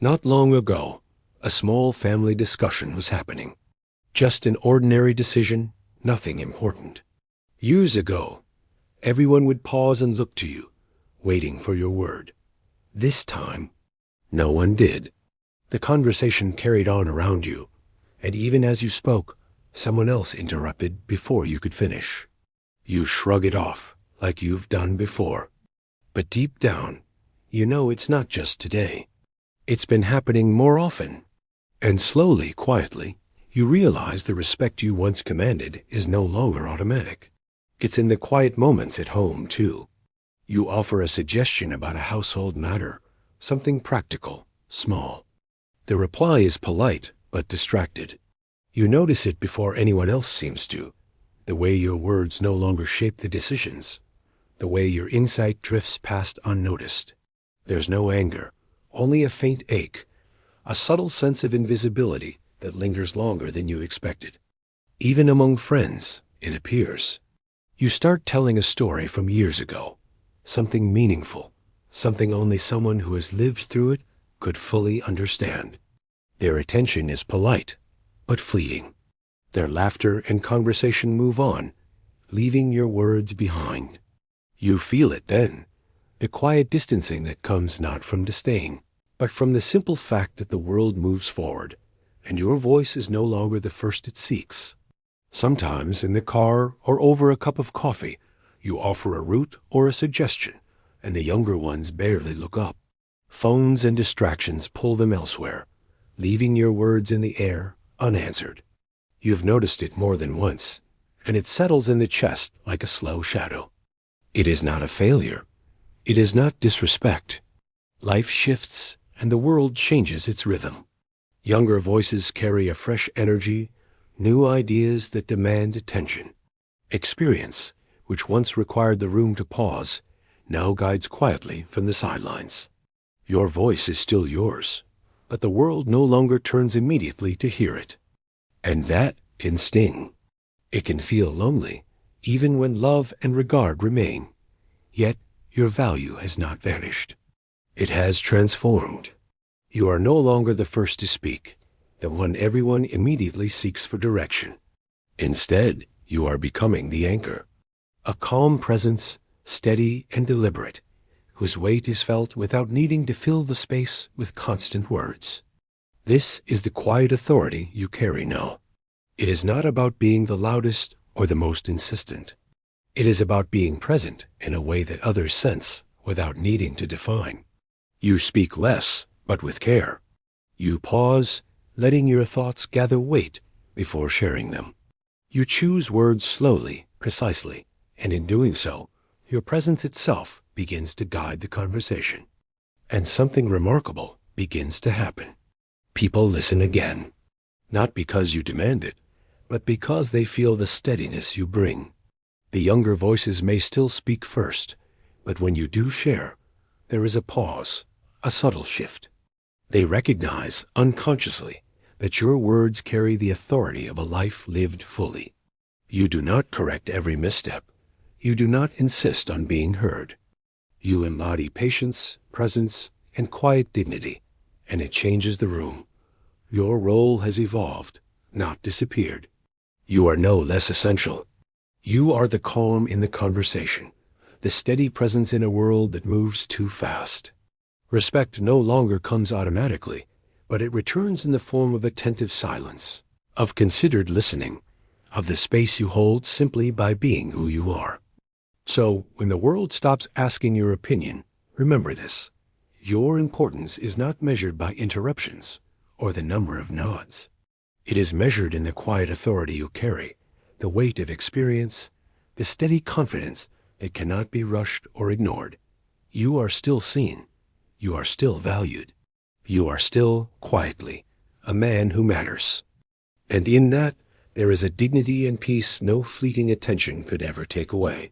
Not long ago, a small family discussion was happening. Just an ordinary decision, nothing important. Years ago, everyone would pause and look to you, waiting for your word. This time, no one did. The conversation carried on around you, and even as you spoke, someone else interrupted before you could finish. You shrug it off, like you've done before. But deep down, you know it's not just today. It's been happening more often. And slowly, quietly, you realize the respect you once commanded is no longer automatic. It's in the quiet moments at home, too. You offer a suggestion about a household matter, something practical, small. The reply is polite, but distracted. You notice it before anyone else seems to, the way your words no longer shape the decisions, the way your insight drifts past unnoticed. There's no anger, only a faint ache, a subtle sense of invisibility that lingers longer than you expected. Even among friends, it appears. You start telling a story from years ago, something meaningful, something only someone who has lived through it could fully understand. Their attention is polite, but fleeting. Their laughter and conversation move on, leaving your words behind. You feel it then, the quiet distancing that comes not from disdain, but from the simple fact that the world moves forward, and your voice is no longer the first it seeks. Sometimes in the car or over a cup of coffee, you offer a route or a suggestion, and the younger ones barely look up. Phones and distractions pull them elsewhere, leaving your words in the air, unanswered. You've noticed it more than once, and it settles in the chest like a slow shadow. It is not a failure. It is not disrespect. Life shifts, and the world changes its rhythm. Younger voices carry a fresh energy, new ideas that demand attention. Experience, which once required the room to pause, now guides quietly from the sidelines. Your voice is still yours, but the world no longer turns immediately to hear it. And that can sting. It can feel lonely, even when love and regard remain. Yet your value has not vanished. It has transformed. You are no longer the first to speak, the one everyone immediately seeks for direction. Instead, you are becoming the anchor. A calm presence, steady and deliberate, whose weight is felt without needing to fill the space with constant words. This is the quiet authority you carry now. It is not about being the loudest or the most insistent. It is about being present in a way that others sense without needing to define. You speak less, but with care. You pause, letting your thoughts gather weight before sharing them. You choose words slowly, precisely, and in doing so, your presence itself begins to guide the conversation. And something remarkable begins to happen. People listen again, not because you demand it, but because they feel the steadiness you bring. The younger voices may still speak first, but when you do share, there is a pause, a subtle shift. They recognize, unconsciously, that your words carry the authority of a life lived fully. You do not correct every misstep. You do not insist on being heard. You embody patience, presence, and quiet dignity, and it changes the room. Your role has evolved, not disappeared. You are no less essential. You are the calm in the conversation, the steady presence in a world that moves too fast. Respect no longer comes automatically, but it returns in the form of attentive silence, of considered listening, of the space you hold simply by being who you are. So, when the world stops asking your opinion, remember this. Your importance is not measured by interruptions or the number of nods. It is measured in the quiet authority you carry, the weight of experience, the steady confidence that cannot be rushed or ignored. You are still seen. You are still valued. You are still, quietly, a man who matters. And in that, there is a dignity and peace no fleeting attention could ever take away.